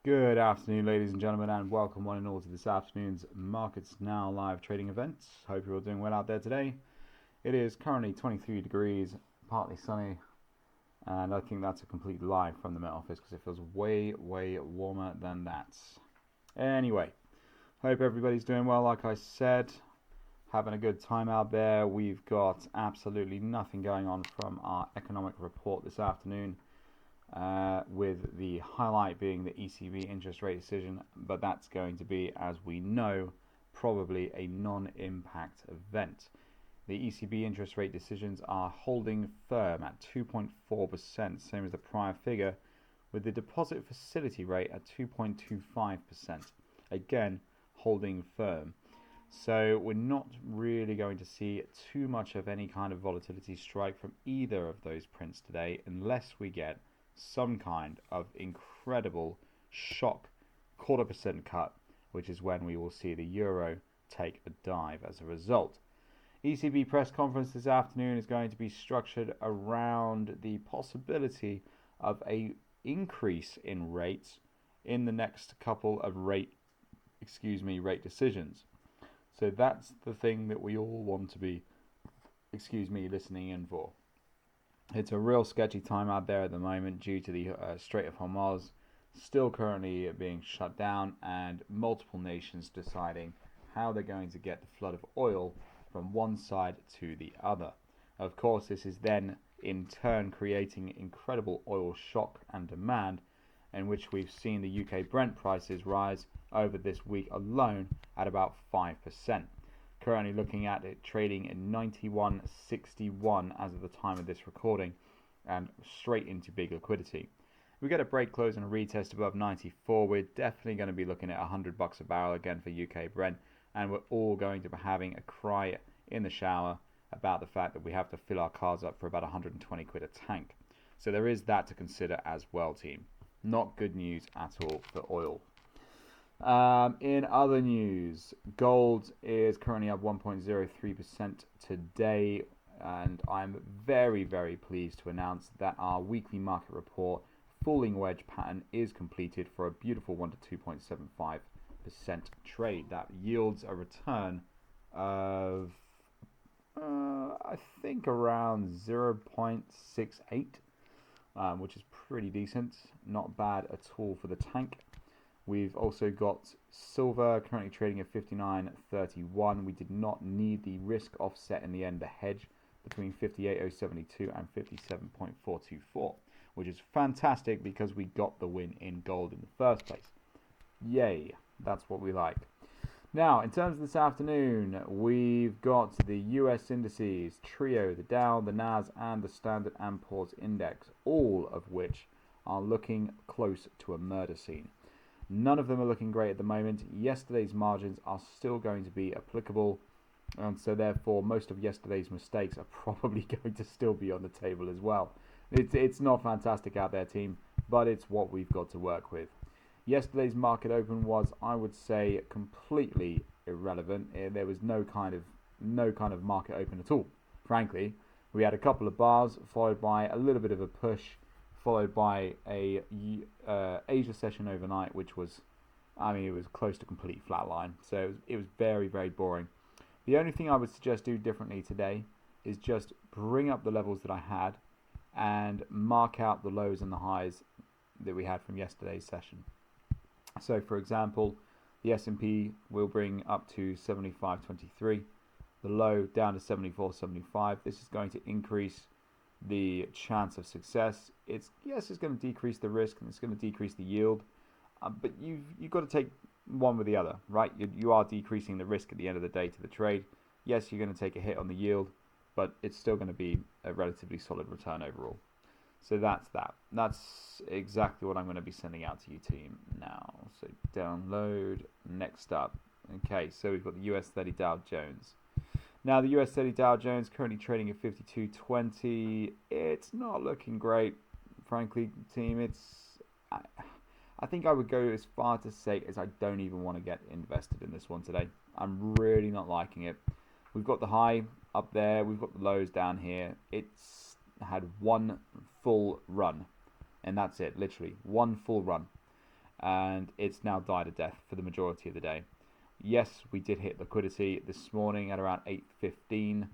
Good afternoon, ladies and gentlemen, and welcome one and all to this afternoon's Markets Now live trading event. Hope you're all doing well out there today. It is currently 23 degrees, partly sunny, and I think that's a complete lie from the Met Office because it feels way warmer than that. Anyway, hope everybody's doing well. Like I said, having a good time out there. We've got absolutely nothing going on from our economic report this afternoon. With the highlight being the ECB interest rate decision, but that's going to be, as we know, probably a non-impact event. The ECB interest rate decisions are holding firm at 2.4%, same as the prior figure, with the deposit facility rate at 2.25%, again holding firm. So we're not really going to see too much of any kind of volatility strike from either of those prints today, unless we get some kind of incredible shock 0.25% cut, which is when we will see the euro take a dive as a result. ECB press conference this afternoon is going to be structured around the possibility of a increase in rates in the next couple of rate decisions. So that's the thing that we all want to be listening in for. It's a real sketchy time out there at the moment due to the Strait of Hormuz still currently being shut down and multiple nations deciding how they're going to get the flood of oil from one side to the other. Of course, this is then in turn creating incredible oil shock and demand, in which we've seen the UK Brent prices rise over this week alone at about 5%. Currently looking at it trading in 91.61 as of the time of this recording, and straight into big liquidity. If we get a break close and a retest above 94, we're definitely going to be looking at $100 a barrel again for UK Brent, and we're all going to be having a cry in the shower about the fact that we have to fill our cars up for about 120 quid a tank. So there is that to consider as well, team. Not good news at all for oil. In other news, gold is currently up 1.03% today, and I'm very pleased to announce that our weekly market report falling wedge pattern is completed for a beautiful 1 to 2.75% trade. That yields a return of I think around 0.68, which is pretty decent, not bad at all for the tank. We've also got silver currently trading at 59.31. We did not need the risk offset in the end, the hedge between 58.072 and 57.424, which is fantastic because we got the win in gold in the first place. Yay, that's what we like. Now, in terms of this afternoon, we've got the US indices, trio, the Dow, the NAS, and the Standard & Poor's Index, all of which are looking close to a murder scene. None of them are looking great at the moment. Yesterday's margins are still going to be applicable, and so therefore most of yesterday's mistakes are probably going to still be on the table as well. It's not fantastic out there, team, but it's what we've got to work with. Yesterday's market open was, I would say, completely irrelevant. There was no kind of market open at all. Frankly, we had a couple of bars followed by a little bit of a push, followed by a Asia session overnight, which was, it was close to complete flatline. So it was very boring. The only thing I would suggest do differently today is just bring up the levels that I had and mark out the lows and the highs that we had from yesterday's session. So for example, the S&P will bring up to 75.23, the low down to 74.75. This is going to increase the chance of success. It's going to decrease the risk and it's going to decrease the yield, but you've got to take one with the other, right? You are decreasing the risk at the end of the day to the trade. Yes, you're going to take a hit on the yield, but it's still going to be a relatively solid return overall. So that's that. That's exactly what I'm going to be sending out to you, team, now. So download. Next up. Okay, so we've got the US 30 Dow Jones. Now, the US 30 Dow Jones currently trading at 52.20. It's not looking great, frankly, team. I think I would go as far to say as I don't even want to get invested in this one today. I'm really not liking it. We've got the high up there. We've got the lows down here. It's had one full run, and that's it, literally one full run. and it's now died a death for the majority of the day. Yes, we did hit liquidity this morning at around 8:15,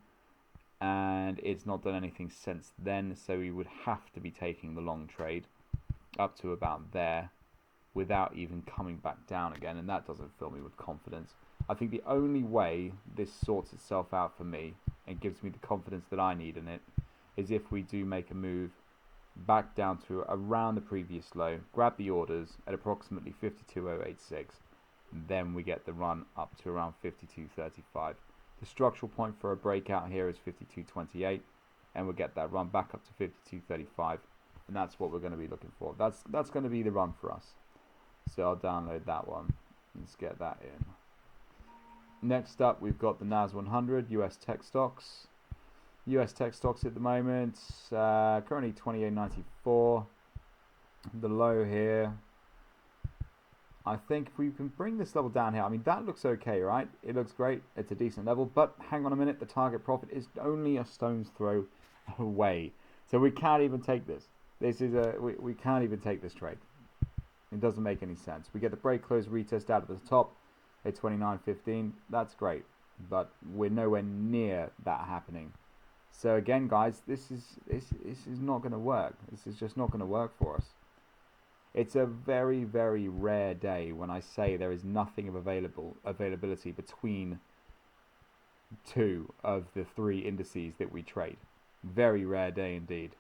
and it's not done anything since then, so we would have to be taking the long trade up to about there without even coming back down again, and that doesn't fill me with confidence. I think the only way this sorts itself out for me and gives me the confidence that I need in it is if we do make a move back down to around the previous low, grab the orders at approximately 52.086, and then we get the run up to around 52.35. The structural point for a breakout here is 52.28, and we'll get that run back up to 52.35, and that's what we're going to be looking for. That's going to be the run for us. So I'll download that one. Let's get that in. Next up, we've got the NAS 100 US tech stocks. US tech stocks at the moment, currently 28.94. The low here. I think if we can bring this level down here, I mean, that looks okay, right? It looks great. It's a decent level, but hang on a minute. The target profit is only a stone's throw away. So we can't even take this. We can't even take this trade. It doesn't make any sense. We get the break close retest out of the top at 29.15. That's great, but we're nowhere near that happening. So again, guys, this is not going to work. This is just not going to work for us. It's a very, very rare day when I say there is nothing of availability between two of the three indices that we trade. Very rare day indeed.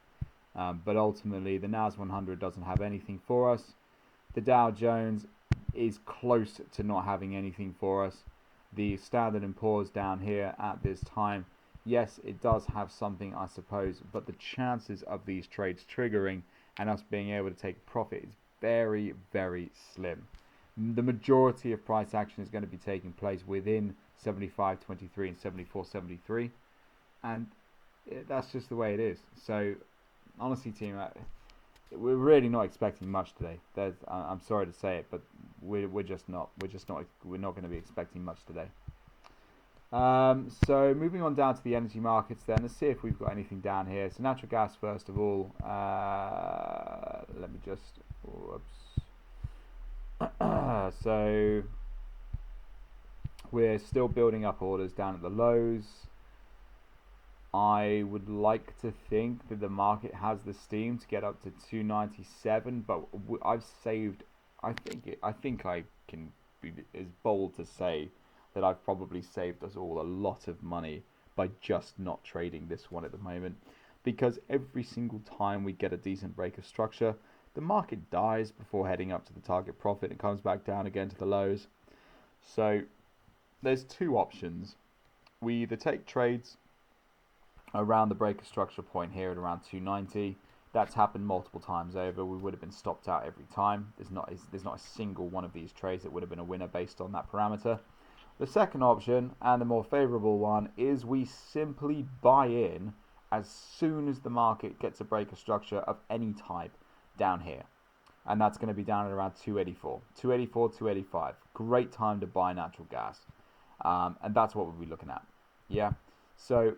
But ultimately, the NAS 100 doesn't have anything for us. The Dow Jones is close to not having anything for us. The Standard & Poor's down here at this time, yes, it does have something, I suppose, but the chances of these trades triggering and us being able to take profit is very, very slim. The majority of price action is going to be taking place within 75.23 and 74.73, and that's just the way it is. So honestly, team, we're really not expecting much today. I'm sorry to say it, but we're not going to be expecting much today. So moving on down to the energy markets then, let's see if we've got anything down here. So natural gas first of all, let me just, so we're still building up orders down at the lows. I would like to think that the market has the steam to get up to 297, but I've saved, I think I can be as bold to say that I've probably saved us all a lot of money by just not trading this one at the moment, because every single time we get a decent break of structure, the market dies before heading up to the target profit and comes back down again to the lows. So there's two options. We either take trades around the break of structure point here at around 290. That's happened multiple times over. We would have been stopped out every time. There's not a single one of these trades that would have been a winner based on that parameter. The second option, and the more favorable one, is we simply buy in as soon as the market gets a break of structure of any type down here. And that's going to be down at around 284, 285. Great time to buy natural gas. And that's what we'll be looking at. Yeah. So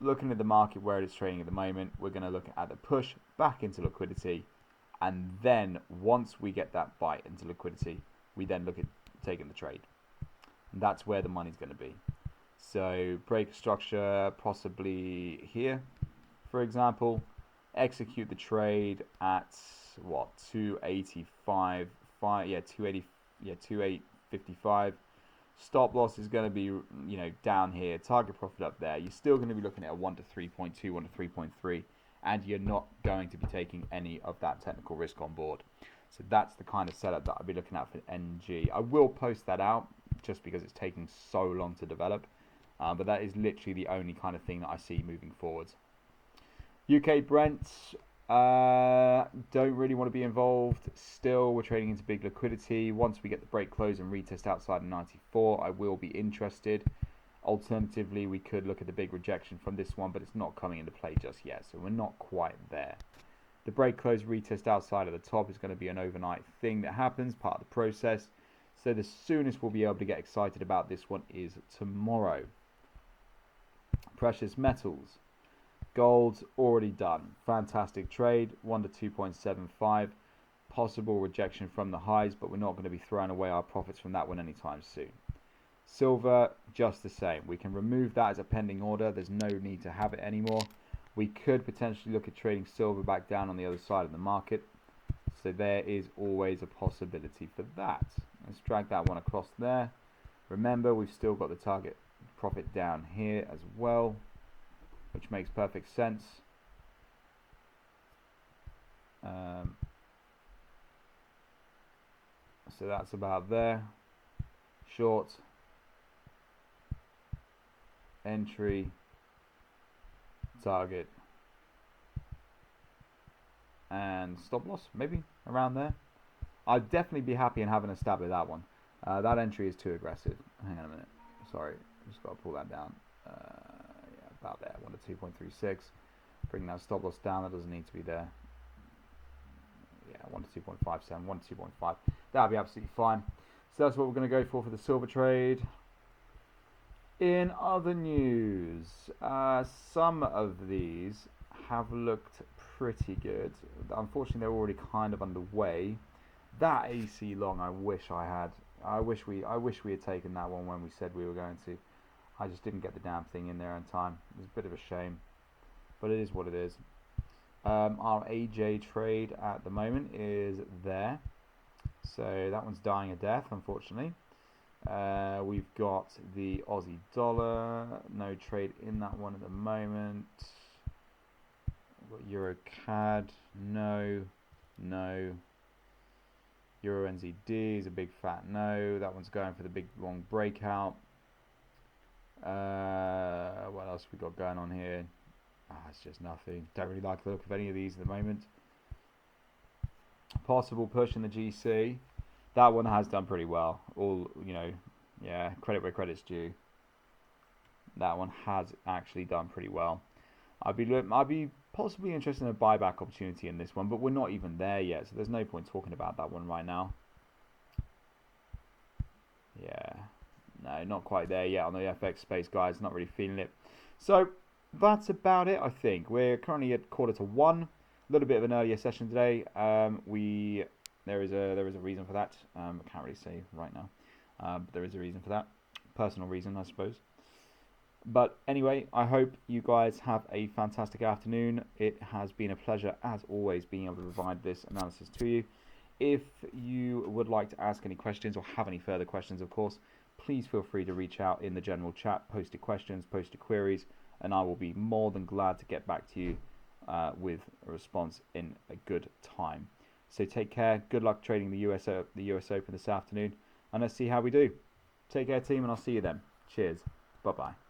looking at the market where it is trading at the moment, we're going to look at the push back into liquidity. And then once we get that bite into liquidity, we then look at taking the trade. And that's where the money's going to be. So break structure possibly here, for example. Execute the trade at what, 285, 2855. Stop loss is going to be, down here. Target profit up there. You're still going to be looking at a 1 to 3.2, 1 to 3.3, and you're not going to be taking any of that technical risk on board. So that's the kind of setup that I'll be looking at for NG. I will post that out just because it's taking so long to develop, but that is literally the only kind of thing that I see moving forwards. UK Brent, don't really want to be involved. Still, we're trading into big liquidity. Once we get the break close and retest outside of 94, I will be interested. Alternatively, we could look at the big rejection from this one, but it's not coming into play just yet, so we're not quite there. The break close retest outside of the top is going to be an overnight thing that happens, part of the process. So the soonest we'll be able to get excited about this one is tomorrow. Precious metals. Gold's already done. Fantastic trade, 1 to 2.75. possible rejection from the highs, but we're not going to be throwing away our profits from that one anytime soon. Silver, just the same. We can remove that as a pending order. There's no need to have it anymore. We could potentially look at trading silver back down on the other side of the market. So there is always a possibility for that. Let's drag that one across there. Remember, we've still got the target profit down here as well, which makes perfect sense. So that's about there. Short, entry, target, and stop loss, maybe around there. I'd definitely be happy in having a stab at that one. That entry is too aggressive. Hang on a minute. Sorry, just got to pull that down. Yeah, about there. 1 to 2.36. Bring that stop loss down. That doesn't need to be there. Yeah, 1 to 2.57. 1 to 2.5. That'll be absolutely fine. So that's what we're going to go for the silver trade. In other news, some of these have looked pretty good. Unfortunately, they're already kind of underway. That AC long, I wish I had. I wish we had taken that one when we said we were going to. I just didn't get the damn thing in there in time. It's a bit of a shame, but it is what it is. Our AJ trade at the moment is there, so that one's dying a death, unfortunately. We've got the Aussie dollar, no trade in that one at the moment. We've got Euro CAD, no. Euro NZD is a big fat no. That one's going for the big long breakout. What else we got going on here? It's just nothing. Don't really like the look of any of these at the moment. Possible push in the GC. That one has done pretty well. Yeah, credit where credit's due. That one has actually done pretty well. I'd be possibly interested in a buyback opportunity in this one, but we're not even there yet, so there's no point talking about that one right now. Yeah, no, not quite there yet on the FX space, guys. Not really feeling it. So that's about it, I think. We're currently at 1:45. A little bit of an earlier session today. There is a reason for that. I can't really say right now, but there is a reason for that. Personal reason, I suppose. But anyway, I hope you guys have a fantastic afternoon. It has been a pleasure, as always, being able to provide this analysis to you. If you would like to ask any questions or have any further questions, of course, please feel free to reach out in the general chat, post your questions, post your queries, and I will be more than glad to get back to you with a response in a good time. So take care. Good luck trading the US Open this afternoon, and let's see how we do. Take care, team, and I'll see you then. Cheers. Bye-bye.